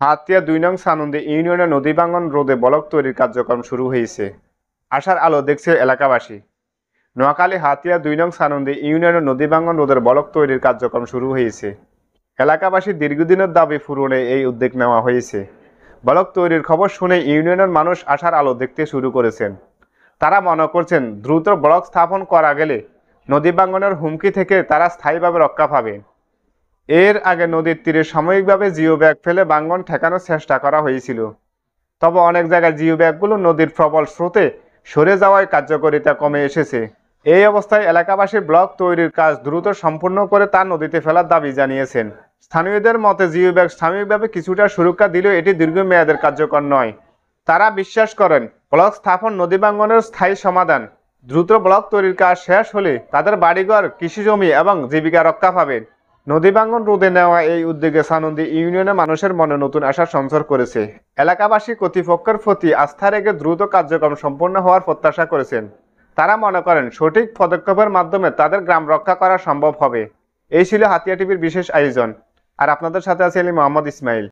হাতিয়া ২ নং সানন্দী ইউনিয়নে নদী ভাঙন রোধে ব্লক তৈরির কার্যক্রম শুরু হয়েছে। আশার আলো দেখছে এলাকাবাসী। নোয়াখালী হাতিয়া ২ নং সানন্দী ইউনিয়নে নদী ভাঙন রোধের ব্লক তৈরির কার্যক্রম শুরু হয়েছে। এলাকাবাসীর দীর্ঘদিনের দাবি পূরণে এই উদ্যোগ নেওয়া হয়েছে। ব্লক তৈরির খবর শুনে ইউনিয়নের মানুষ আশার আলো দেখতে শুরু করেছেন। তারা মনে করছেন দ্রুত ব্লক স্থাপন করা গেলে নদী ভাঙনের হুমকি থেকে তারা স্থায়ীভাবে রক্ষা পাবে। এর আগে নদীর তীরে সাময়িকভাবে জিও ব্যাগ ফেলে ভাঙন ঠেকানোর চেষ্টা করা হয়েছিল। তবে অনেক জায়গায় জিও ব্যাগগুলো নদীর প্রবল স্রোতে সরে যাওয়ায় কার্যকারিতা কমে এসেছে। এই অবস্থায় এলাকাবাসী ব্লক তৈরির কাজ দ্রুত সম্পূর্ণ করে তা নদীতে ফেলার দাবি জানিয়েছেন। স্থানীয়দের মতে জিও ব্যাগ সাময়িকভাবে কিছুটা সুরক্ষা দিলেও এটি দীর্ঘমেয়াদের কার্যকর নয়। তারা বিশ্বাস করেন ব্লক স্থাপন নদী ভাঙনের স্থায়ী সমাধান। দ্রুত ব্লক তৈরির কাজ শেষ হলে তাদের বাড়িঘর, কৃষিজমি এবং জীবিকা রক্ষা পাবে। নদী ভাঙন রোধে নেওয়া এই উদ্যোগে সানন্দী ইউনিয়নের মানুষের মনে নতুন আশার সঞ্চার করেছে। এলাকাবাসী কর্তৃপক্ষের প্রতি আস্থা রেখে দ্রুত কার্যক্রম সম্পন্ন হওয়ার প্রত্যাশা করেছেন। তারা মনে করেন সঠিক পদক্ষেপের মাধ্যমে তাদের গ্রাম রক্ষা করা সম্ভব হবে। এই ছিল হাতিয়া টিভির বিশেষ আয়োজন। আর আপনাদের সাথে আছে মোহাম্মদ ইসমাইল।